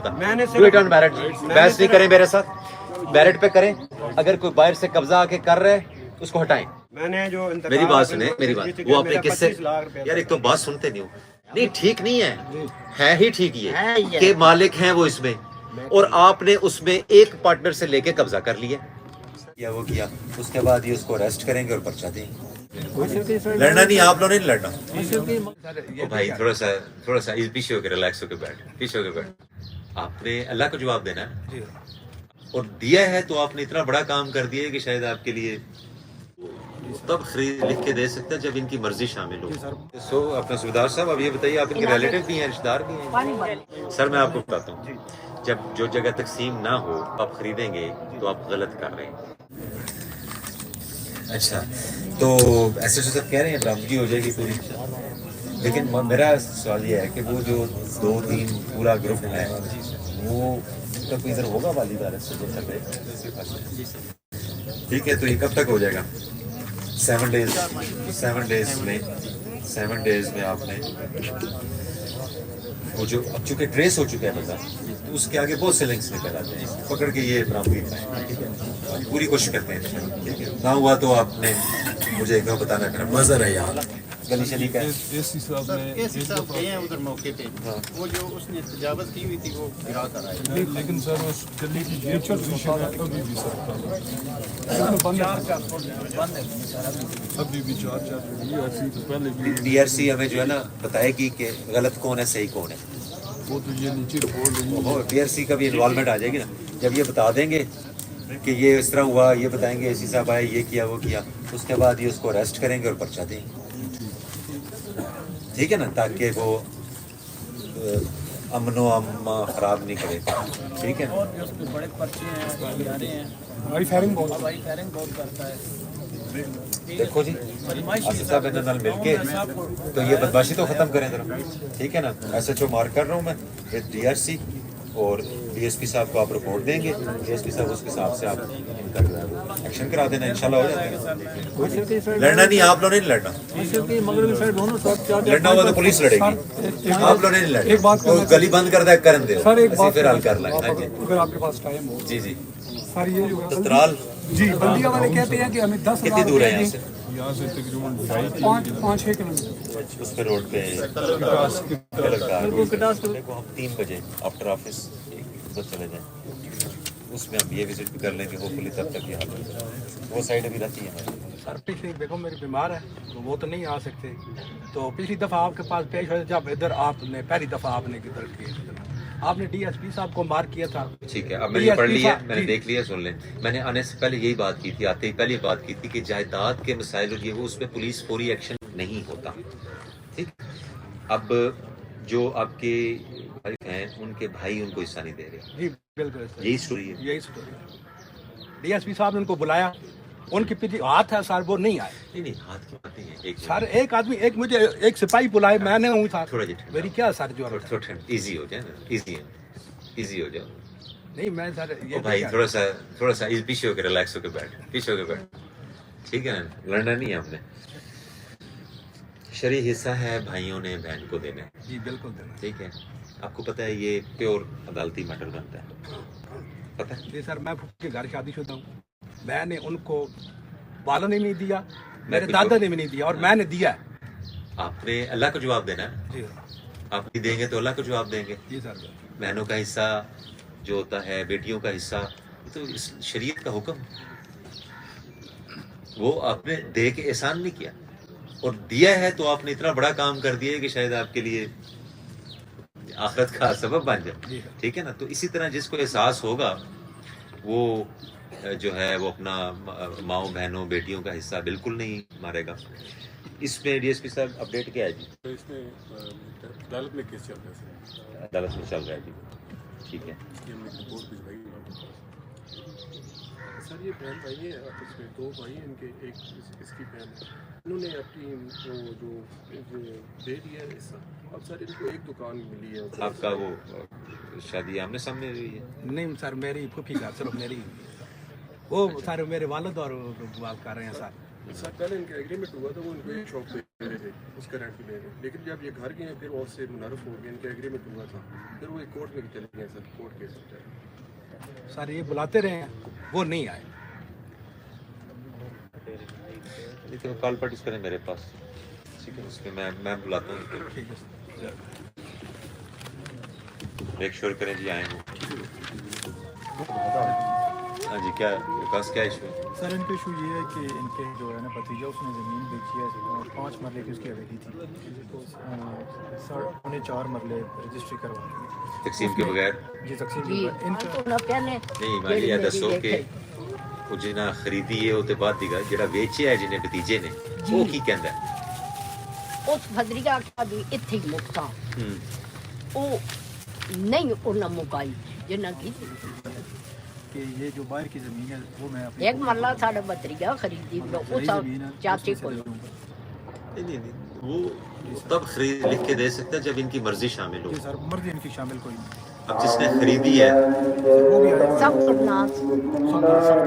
Barrett बहस नहीं करें मेरे साथ, बैरेट पे करें। अगर कोई बाहर से कब्जा आके कर रहा है उसको हटाएं। मैंने जो मेरी बात सुने, मेरी बात, वो अपने किससे यार, एक तो बात सुनते नहीं हो। नहीं ठीक नहीं है ही ठीक ये कि मालिक हैं वो इसमें, और आपने उसमें एक पार्टनर से लेके कब्जा कर लिया या वो किया, उसके बाद ये उसको अरेस्ट करेंगे और पर्चा देंगे। लड़ना नहीं, आप लोगों ने लड़ना। ओ भाई थोड़ा सा पीछे होकर रिलैक्स होकर बैठ, पीछे होकर बैठ। आपने अल्लाह को जवाब देना है और दिया है, तो आपने इतना बड़ा काम कर दिया है कि शायद आपके लिए तब खरीद लिख के दे सकते हैं जब इनकी मर्जी शामिल हो। सो अपना सुबेदार साहब, अब ये बताइए, आप इनके रिलेटिव भी हैं, रिश्तेदार भी हैं? सर मैं आपको बताता हूँ, जब जो जगह तकसीम ना हो आप खरीदेंगे तो आप गलत कर रहे हैं। अच्छा, तो ऐसे जो सब कह रहे हैं बरामदगी हो जाएगी पूरी, लेकिन मेरा सवाल ये है कि वो जो 2-3 पूरा ग्रुप है वो तो कोई इधर होगा वालीदार से जो कर रहे। ठीक है, तो ये कब तक हो जाएगा? 7 डेज में आपने वो जो अब चूंकि ट्रेस हो चुका है बंदा, तो उसके आगे बहुत से लिंक्स निकल आते हैं, पकड़ के ये बरामदगी कराएं। ठीक है, पूरी कोशिश करते हैं। ठीक है, ना हुआ तो आपने मुझे एक बार बताना करना। मजा है यहाँ गली शली का उधर मौके पे वो जो उसने तजावत की हुई थी वो गिरा कर आए, लेकिन सर उस गली की नेचर अभी भी सर अभी भी चार तो पहले भी DRC हमें जो है ना बताएगी कि गलत कौन है सही कौन है। वो तो ये नीचे बोल रही है। DRC का भी इन्वॉल्वमेंट आ जाएगी ना, जब ये बता देंगे कि ये इस तरह हुआ, ये बताएंगे ऐसी साहब आए, ये किया वो किया, उसके बाद ये उसको अरेस्ट करेंगे और पर्चा देंगे। ठीक है ना, ताकि वो अमनो अम्मा खराब नहीं करे। ठीक है, और जो उसके बड़े पर्चे हैं गिराने हैं, भाई फायरिंग बहुत हवाई फायरिंग बहुत करता है। देखो जी आसिफ साहब इन्होंने नाल मिलके तो ये बदमाशी तो खत्म करें जरा। ठीक है ना, SHO मार्क कर रहा हूँ मैं विद DRC, और DSP साहब को आप रिपोर्ट देंगे, DSP साहब उसके हिसाब से आप इनका एक्शन करा देना, इंशाल्लाह हो जाएगा। लड़ना नहीं, आप लोगों ने नहीं लड़ना, लड़ना होगा तो पुलिस लड़ेगी, आप लोगों ने नहीं लड़ना। एक बात तो गली बंद कर दे कर दे सर, एक बात फिर हल कर लेंगे। हाँ जी अगर आपके पास टाइम हो जी जी। सर, ये जो है तत्राल जी बल्दिया वाले कहते हैं कि हमें 10 कितनी दूर है यहाँ से? यहाँ से तकरीबन 5-6 किलोमीटर उस पे रोड पे देखो हम 3 बजे आफ्टर ऑफिस तो चले जाएं, उसमें हम ये विजिट भी कर लेंगे, होपफुली तब तक ये हाल हो जाए। वो साइड अभी रहती है हमारी। सर पिछली देखो मेरी बीमार है तो वो तो नहीं आ सकते, तो पिछली दफ़ा आपके पास पेश हुए जब इधर आपने पहली दफ़ा आपने किधर किया, आपने DSP साहब को मार किया था। ठीक है, अब मैंने पढ़ लिया, मैंने देख लिया, सुन लें। मैंने आने से पहले यही बात की थी, आते ही पहले बात की थी कि जायदाद के मसाइल और ये वो, उसमें पुलिस फौरी एक्शन नहीं होता। ठीक, अब जो आपके भाई हैं उनके भाई उनको हिस्सा नहीं दे रहे। जी बिल्कुल सर, यही स्टोरी है। यही स्टोरी। DSP साहब ने उनको बुलाया, उनके पीछे हाथ है सर, वो नहीं आए। नहीं हाथ की बात नहीं है, एक सर एक आदमी, एक मुझे एक सिपाही बुलाए, मैंने हूँ सर, थोड़ा जी मेरी क्या सर जो थोड़ा इजी हो जाए ना, इजी हो जाओ। नहीं मैं सर ओ भाई थोड़ा सा पीछे होकर रिलैक्स होकर बैठ, पीछे होकर बैठ। ठीक है ना, लड़ना नहीं है हमने। शरई हिस्सा है भाइयों ने बहन को देना है। जी बिल्कुल देना। ठीक है, आपको पता है ये प्योर अदालती मैटर बनता है, पता है? जी सर, मैं के घर शादीशुदा हूँ, मैंने उनको बालन नहीं दिया, मेरे दादा ने भी नहीं दिया, और मैंने दिया। आपने अल्लाह को जवाब देना है। जी आप नहीं देंगे तो अल्लाह को जवाब देंगे। जी सर। बहनों का हिस्सा जो होता है, बेटियों का हिस्सा, तो इस शरीयत का हुक्म, वो आपने दे के एहसान नहीं किया, और दिया है तो आपने इतना बड़ा काम कर दिया है कि शायद आपके लिए आखिरत का सबब बन जाए। ठीक है ना, तो इसी तरह जिसको एहसास होगा वो जो है वो अपना माओ बहनों बेटियों का हिस्सा बिल्कुल नहीं मारेगा। इसमें DSP साहब अपडेट क्या है जी? तो इसमें अदालत में केस चल रहा है अदालत में चल रहा है जी। ठीक है, सर, ये बहन भाई है आपस में, 2 भाई हैं इनके, एक इसकी बहन है, उन्होंने अपनी वो जो दे दिया है हिस्सा। अब सर इनको एक दुकान मिली है। आपका वो शादी आमने सामने हुई है? नहीं सर, मेरी फूफी का सिर्फ मेरी, वो सर मेरे वालिद और बात कर रहे हैं सर। सर पहले इनका एग्रीमेंट हुआ था, वो इनको एक शॉप दे रहे थे, उसका रेंट भी ले रहे, लेकिन जब ये घर गए फिर और से मुनारफ हो गए, इनका एग्रीमेंट हुआ था, फिर वो एक कोर्ट में चले गए सर, कोर्ट केस होता है। सर ये बुलाते रहे हैं, वो नहीं आए। तो कॉल पटिस करें मेरे पास, ठीक है, उसमें मैं बुलाता हूँ, ठीक है सर। मेक श्योर करें जी आए वो। हाँ जी, क्या विकास, क्या इशू है? सर इनका इशू ये है कि इनके जो है ना भतीजा, उसने ज़मीन बेची है और 5 मरले की उसकी हवेली थी, 4.5 मरले रजिस्ट्री करवा दी तकसीम के बगैर? जी तकसीम जी इनका नहीं मैं ये दसो कि ਉਹ ਜਿਹਨਾਂ ਖਰੀਦੀ ਹੈ ਉਹ ਤੇ ਬਾਅਦ ਦੀ ਗੱਲ, ਜਿਹੜਾ ਵੇਚਿਆ ਹੈ ਜਿਹਨੇ ਭਤੀਜੇ ਨੇ, ਉਹ ਕੀ ਕਹਿੰਦਾ? ਉਸ ਫਦਰੀਆ ਆਖਿਆ ਵੀ ਇੱਥੇ ਹੀ ਮੁਕਤਾ ਉਹ ਨਹੀਂ ਉਹਨਾਂ ਮੁਕਾਈ ਜਿੰਨਾ ਕੀ कि ये जो बाहर की ज़मीन है वो मैं अपनी ਇੱਕ ਮਰਲਾ ਸਾਡਾ ਬਤਰੀਆ ਖਰੀਦੀ ਉਹ ਚਾਚੇ ਕੋਲ नहीं, वो तब खरीद लिख के दे सकता है जब इनकी मर्जी शामिल हो। जी सर मर्जी इनकी शामिल कोई नहीं, अब जिसने खरीदी है, वो भी आया ਸਭ ਕਰਨਾਸ सुबदार सर,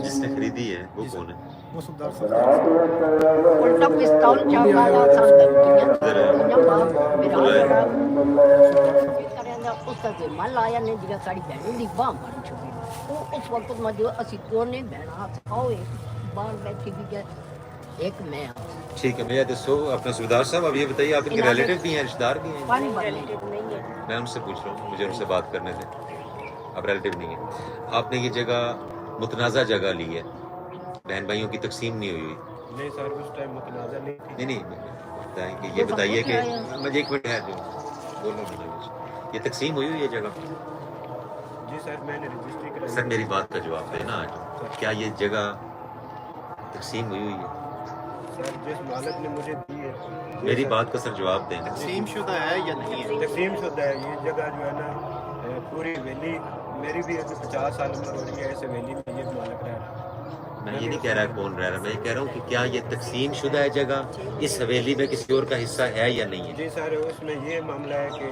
जिसने खरीदी है वो कौन है? वो सुबदार सर ਉਲਟਾ ਪਿਸਤੌਲ ਚਾਵਾਇਆ ਸੰਦਰ ਕੀਆਂ ਬਾਪ ਮੇਰਾ ਬੜਾ ਕਰਿਆ ਉਸ ਦਾ ਜ਼ਮਾਨ ਲਾਇਆ ਨੇ ਜਿਹੜਾ ਸਾਡੀ ਭੈਣ ਦੀ ਬਾਹ ਮਾਰ ਚੁੱਕੀ ਉਹ ਉਸ ਵਕਤ ਮੈਂ ਜੋ ਅਸੀਂ ਦੋਨੇ ਭੈਣਾਂ ਆਏ ਬਾਹਰ ਬੈਠੀ ਵੀ ਗਏ एक मैं ठीक है भैया, दसो अपने सूबेदार साहब, अब ये बताइए आप इनके रिलेटिव भी हैं, रिश्तेदार भी हैं? पानी भरने नहीं है मैं उनसे पूछ रहा हूँ, मुझे उनसे बात करने दें। अब रिलेटिव नहीं है, आपने ये जगह मुतनाज़ा जगह ली है, बहन भाइयों की तकसीम नहीं हुई? नहीं सर उस टाइम मुतनाज़ा नहीं थी। नहीं बताएं कि ये बताइए कि मुझे एक मिनट है जो बोलो, ये तकसीम हुई हुई है जगह? जी सर मैंने रजिस्ट्री कराई। सर मेरी बात का जवाब देना आज, क्या ये जगह तकसीम हुई हुई है? सर जिस मालिक ने मुझे दी है, मेरी बात का सर जवाब दें। तकसीम शुदा है या नहीं है? तकसीम शुदा है। ये जगह जो है ना पूरी हवेली मेरी भी अभी 50 साल उम्र हो रही है, इस हवेली में ये मालिक रह रहा है। मैं ये नहीं कह रहा कौन रह रहा, मैं ये कह रहा हूँ कि क्या ये तकसीम शुदा है जगह, इस हवेली में किसी और का हिस्सा है या नहीं है? जी सर उसमें ये मामला है कि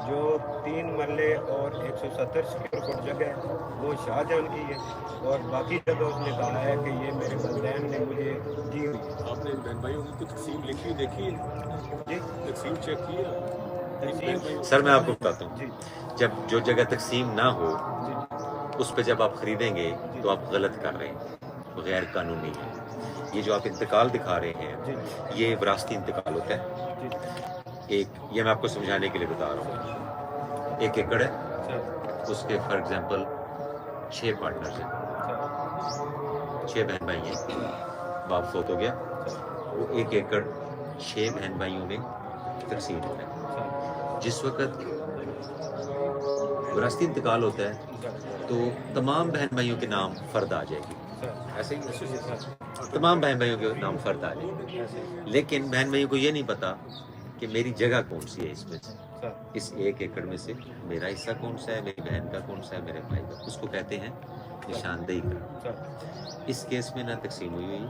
जो 3 मरले और 170 स्क्वायर फुट जगह है वो शाहजहां की है, और बाकी जगह उसने कहा है कि ये मेरे वालिदैन ने मुझे दी हुई है। आपने बहन भाइयों की तकसीम लिखी देखी है जी तकसीम चेक की है? तकसीम सर मैं आपको बताता हूँ, जी जब जो जगह तकसीम ना हो जी उस पे जब आप खरीदेंगे तो आप गलत कर रहे हैं, गैर कानूनी है। ये जो आप इंतकाल दिखा रहे हैं जी ये विरासती इंतकाल होता है। जी एक ये मैं आपको समझाने के लिए बता रहा हूँ, 1 एकड़ है, सर उसके फॉर एग्जांपल 6 पार्टनर्स हैं, 6 बहन भाई हैं, बाप फौत हो गया, वो 1 एकड़ 6 बहन भाइयों में तकसीम होता है। जिस वक्त विरासती इंतकाल होता है तो तमाम बहन भाइयों के नाम फर्द आ जाएगी, ऐसे ही तमाम बहन भाइयों के नाम फर्द आ जाएगी, लेकिन बहन भाइयों को ये नहीं पता कि मेरी जगह कौन सी है इसमें से, इस 1 एकड़ में से मेरा हिस्सा कौन सा है, मेरी बहन का कौन सा है, मेरे भाई का, उसको कहते हैं निशानदेही का। इस केस में ना तकसीम हुई हुई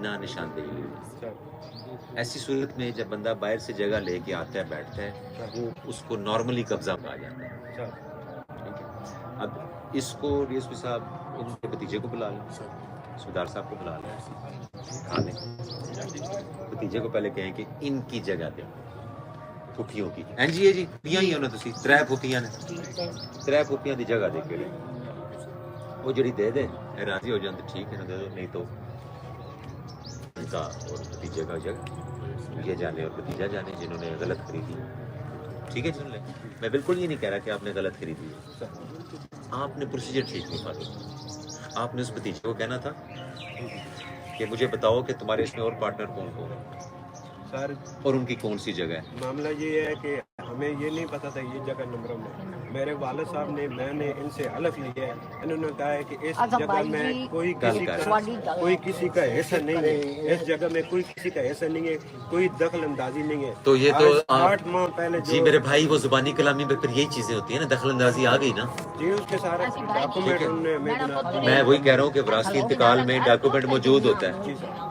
ना निशानदेही हुई हुई। ऐसी सूरत में जब बंदा बाहर से जगह लेके आता है बैठता है वो उसको नॉर्मली कब्जा कहा जाता है, ठीक है। अब इसको डीएसपी साहब उनके भतीजे को बुला लें, सूबेदार साहब को बुला लें, खा लें, भतीजे को पहले कहें कि इनकी जगह दें फुफियों की। एन जी फुफियां ही हो ना, तुसी 3 फुफियां ने, 3 फुफियां की जगह दे के वो जड़ी दे दे राजी हो जाए तो ठीक है ना, दे दो, नहीं तो उनका और भतीजे का जगह ये जाने और भतीजा जाने जिन्होंने गलत खरीदी। ठीक है, सुन ले, मैं बिल्कुल ये नहीं कह रहा कि आपने गलत खरीदी है, आपने प्रोसीजर ठीक नहीं फॉलो। आपने उस भतीजे को कहना था कि मुझे बताओ कि तुम्हारे इसमें और पार्टनर कौन कौन है सर और उनकी कौन सी जगह है। मामला ये है कि हमें ये नहीं पता था ये जगह नंबरों में, मेरे वालिद साहब ने मैंने इनसे हलफ लिया है, इन्होंने कहा है कि इस जगह में कोई किसी का हिस्सा नहीं है, इस जगह में कोई किसी का हिस्सा नहीं है, कोई दखल अंदाजी नहीं है। तो ये तो 8 माह पहले जी मेरे भाई वो जुबानी कलामी में फिर यही चीजें होती है ना, दखल अंदाजी आ गई ना। जी उसके सारे डॉक्यूमेंट मैं वही कह रहा हूँ कि विरासती इंतकाल में डॉक्यूमेंट मौजूद होता है।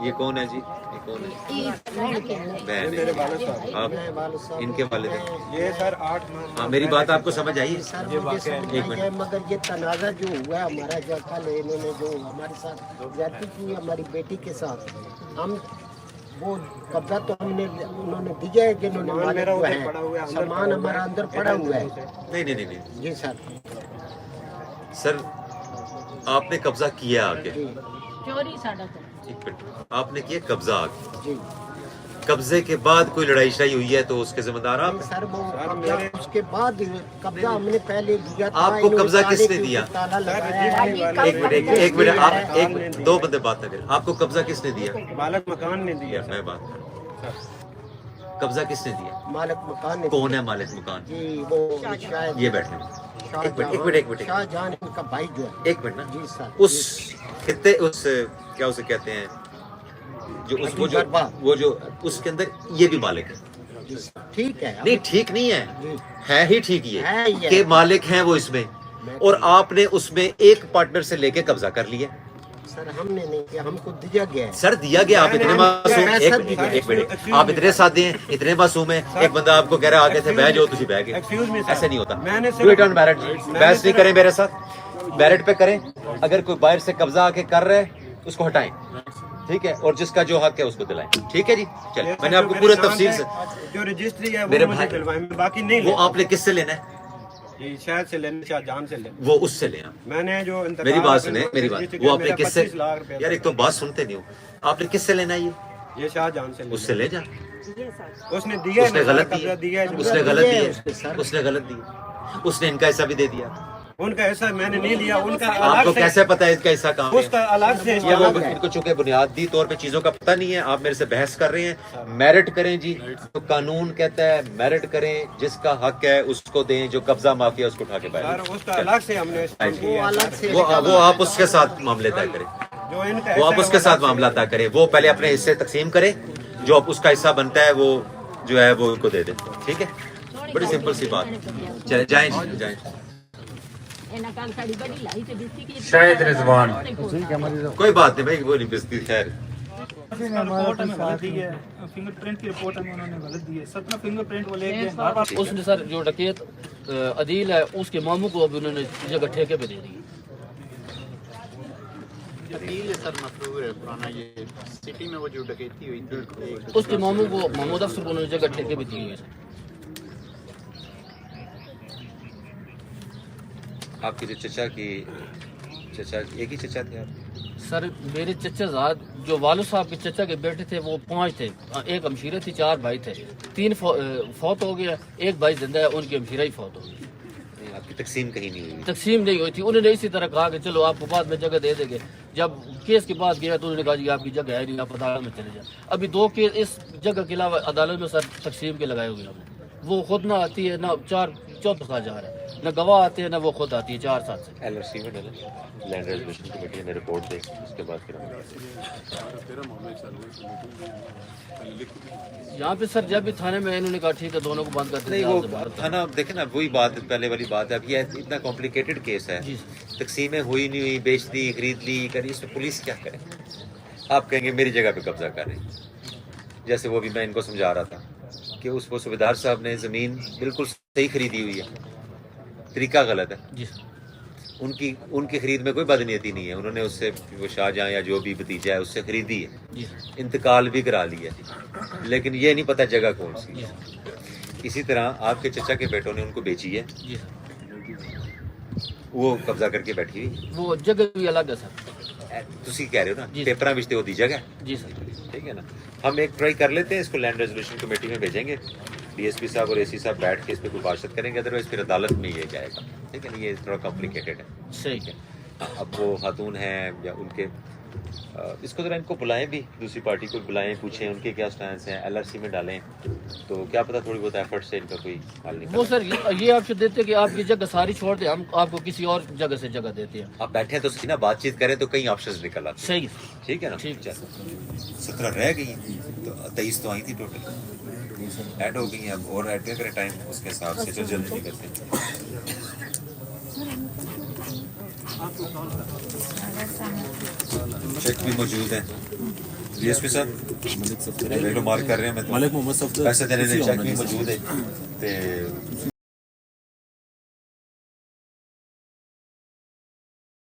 ये कौन है जी? कौन है یہ बहन میرے है والد صاحب आप इनके वालिद हैं یہ سر 8 ماہ हाँ मेरी बात आपको समझ आई سر مجھے سمجھ آئی ہے مگر یہ تنازع جو ہوا ہے ہمارا جو کل انہوں نے جو ہمارے ساتھ زیادتی کی ہماری بیٹی کے ساتھ ہم وہ قبضہ تو ہم نے انہوں نے دیا ہے جنہوں نے مالک ہوا ہے سامان ہمارا اندر پڑا ہوا ہے نہیں جی سر سر آپ نے قبضہ کیا آگے جی چوری ساڈا تو ایک منٹ آپ نے کیا قبضہ آگے جی قبضے کے بعد کوئی لڑائی شڑائی ہوئی ہے تو اس کے ذمہ دار آپ ہیں سر وہ قبضہ اس کے بعد قبضہ ہم نے پہلے دیا تھا آپ کو قبضہ کس نے دیا تالا لگایا ہے ایک منٹ آپ ایک دو بندے بات نہ کریں آپ کو قبضہ کس نے دیا مالک مکان نے دیا میں بات کروں قبضہ کس نے دیا مالک مکان نے کون ہے مالک مکان جی وہ شاید یہ بیٹھے ایک منٹ شاہ جہاں ان کا بھائی جو ہے ایک منٹ نا جی سر اس خطے اس کیا اسے کہتے ہیں جو اس وہ جو اس کے اندر یہ بھی مالک ہے جی سر ٹھیک ہے نہیں ٹھیک نہیں جی ہے ہی ٹھیک ہے یہ یہ۔ کہ مالک ہیں وہ اس میں اور آپ نے اس میں ایک پارٹنر سے لے کے قبضہ کر لیا سر ہم نے نہیں کیا ہم کو دیا گیا ہے سر دیا گیا آپ اتنے معصوم ایک منٹ آپ اتنے ساتھ ہیں اتنے معصوم ہیں ایک بندہ آپ کو کہہ رہا آگے تھے بہ جاؤ تجھے بہ گئے ایسے نہیں ہوتا ڈو اٹ آن میرٹ بحث نہیں کریں میرے ساتھ میرٹ پہ کریں اگر کوئی باہر سے قبضہ آ کے کر رہے اس کو ہٹائیں ٹھیک ہے اور جس کا جو حق ہے اس کو دلائیں ٹھیک ہے جی چل میں نے آپ کو پورے تفصیل سے جو رجسٹری ہے میرے وہ مجھے دلوائیں باقی نہیں وہ آپ نے کس سے لینا ہے یہ شاید سے لینا شاہ جان سے لینا وہ اس سے لیں آپ میں نے جو میری بات سنیں میری بات وہ آپ نے کس سے 25 لاکھ روپے یار ایک تو بات سنتے نہیں ہو آپ نے کس سے لینا ہے یہ شاہ جان سے اس سے لے جا اس نے دیا اس نے غلط قبضہ دیا ہے اس نے غلط دیا اس نے غلط دیا اس نے ان کا حصہ بھی دے دیا ان کا ایسا میں نے نہیں لیا ان کا آپ کو الگ کیسے پتا ہے اس کا حصہ کہاں اس کا الگ سے ہے وہ ان کو چونکہ بنیادی طور پہ چیزوں کا پتہ نہیں ہے آپ میرے سے بحث کر رہے ہیں میرٹ کریں جی تو قانون کہتا ہے میرٹ کریں جس کا حق ہے اس کو دیں جو قبضہ مافیا اس کو اٹھا کے سر باہر اس کا الگ سے ہم نے وہ الگ سے وہ آپ اس کے ساتھ معاملے طے کریں جو ان کا وہ آپ اس کے ساتھ معاملہ طے کریں وہ پہلے اپنے حصے تقسیم کریں جو اب اس کا حصہ بنتا ہے وہ جو ہے وہ ان کو دے دیں ٹھیک ہے بڑی سمپل سی بات چلے جائیں جائیں ਇਹਨਾਂ ਕੱਲ ਸਾਡੀ ਬੜੀ ਲਾਈ ਤੇ ਦਿੱਤੀ ਕਿ شاید رضوان کوئی بات نہیں بھائی وہ نہیں بستی خیر رپورٹ ہمیں غلط دی ہے فنگر پرنٹ کی رپورٹ ہمیں انہوں نے غلط دی ہے سب فنگر پرنٹ وہ لے گئے بار بار اس نے سر جو ڈکیت عدیل ہے اس کے ماموں کو ابھی انہوں نے جگہ ٹھیکے پہ دے دی اس کے ماموں کو محمود افسر کو انہوں نے جگہ ٹھیکے پہ دی ہوئی ہے آپ کی جو چچا ایک ہی چچا تھے آپ سر میرے چچا زاد جو والد صاحب کے چچا کے بیٹے تھے وہ 5 تھے ایک ہمشیرہ تھی 4 بھائی تھے 3 فوت ہو گیا ایک بھائی زندہ ہے ان کی ہمشیرہ ہی فوت ہو گئی آپ کی تقسیم کہیں نہیں ہوئی تقسیم نہیں ہوئی تھی انہوں نے اسی طرح کہا کہ چلو آپ کو بعد میں جگہ دے دیں گے جب کیس کے بعد گیا تو انہوں نے کہا جی آپ کی جگہ ہے نہیں آپ عدالت میں چلے جائیں ابھی 2 کیس اس جگہ کے علاوہ عدالت میں سر تقسیم کے لگائے ہوئے ہم نے وہ خود نہ آتی ہے نہ 4 جا رہا ہے نہ گواہ آتے ہیں نہ وہ خود آتی ہے 4 سال سے ایل آر سی میں ڈالیں لینڈ ریزولوشن کمیٹی نے رپورٹ دے اس کے بعد پھر یہاں پہ سر جب بھی تھانے میں انہوں نے کہا ٹھیک ہے دونوں کو بند کر نہیں دیں وہ تھا نا دیکھیں نا وہی بات پہلے والی بات ہے اب یہ اتنا کمپلیکیٹڈ کیس ہے جی تقسیمیں ہوئی نہیں ہوئی بیچ دی خرید لی کری اس میں پولیس کیا کرے آپ کہیں گے میری جگہ پہ قبضہ کر رہی جیسے وہ بھی میں ان کو سمجھا رہا تھا کہ اس وہ صوبیدار صاحب نے زمین بالکل صحیح خریدی ہوئی ہے طریقہ غلط ہے جی ان کی خرید میں کوئی بدنیتی نہیں ہے انہوں نے اس سے وہ شاہجہاں یا جو بھی بھتیجا ہے اس سے خریدی ہے جی انتقال بھی کرا لیا ہے لیکن یہ نہیں پتہ جگہ کون سی ہے اسی طرح آپ کے چچا کے بیٹوں نے ان کو بیچی ہے جی وہ قبضہ کر کے بیٹھی ہوئی وہ جگہ بھی الگ ہے سر تسی کہہ رہے ہو نا جی پیپراں وچ تے وہ دی جگہ جی سر ٹھیک ہے نا ہم ایک ٹرائی کر لیتے ہیں اس کو لینڈ ریزولوشن کمیٹی میں بھیجیں گے ڈی ایس پی صاحب اور اے سی صاحب بیٹھ کے اس پہ کوئی باشد کریں گے ادروائز پھر عدالت میں یہ جائے گا ٹھیک ہے نا یہ تھوڑا کمپلیکیٹڈ ہے صحیح ہے اب وہ خاتون ہیں یا ان کے اس کو ذرا ان کو بلائیں بھی دوسری پارٹی کو بلائیں پوچھیں ان کے کیا سٹینس ہیں ایل آر سی میں ڈالیں تو کیا پتہ تھوڑی بہت ایفرٹ سے ان کا کوئی حل نکل وہ سر یہ آپ سے دیتے کہ آپ کی جگہ ساری چھوڑ دیں ہم آپ کو کسی اور جگہ سے جگہ دیتے ہیں آپ بیٹھے تو صحیح نا بات چیت کریں تو کئی آپشنز نکل آتے ہیں صحیح ٹھیک ہے نا ٹھیک 17 رہ گئی تو 23 تو آئی تھی ٹوٹل ایڈ ہو گئی ہیں اب اور ایڈ کریں ٹائم اس کے حساب سے جو جلدی کرتے چیک بھی موجود ہے ਡੀਐਸਪੀ ਸਾਹਿਬ ਮੇਰੇ ਮਾਰ ਕਰ ਰਹੇ ਮੈਂ ملک محمد صفدر ਪੈਸੇ ਦੇਣੇ ਦੇ ਚੈੱਕ ਵੀ ਮੌਜੂਦ ਹੈ ਤੇ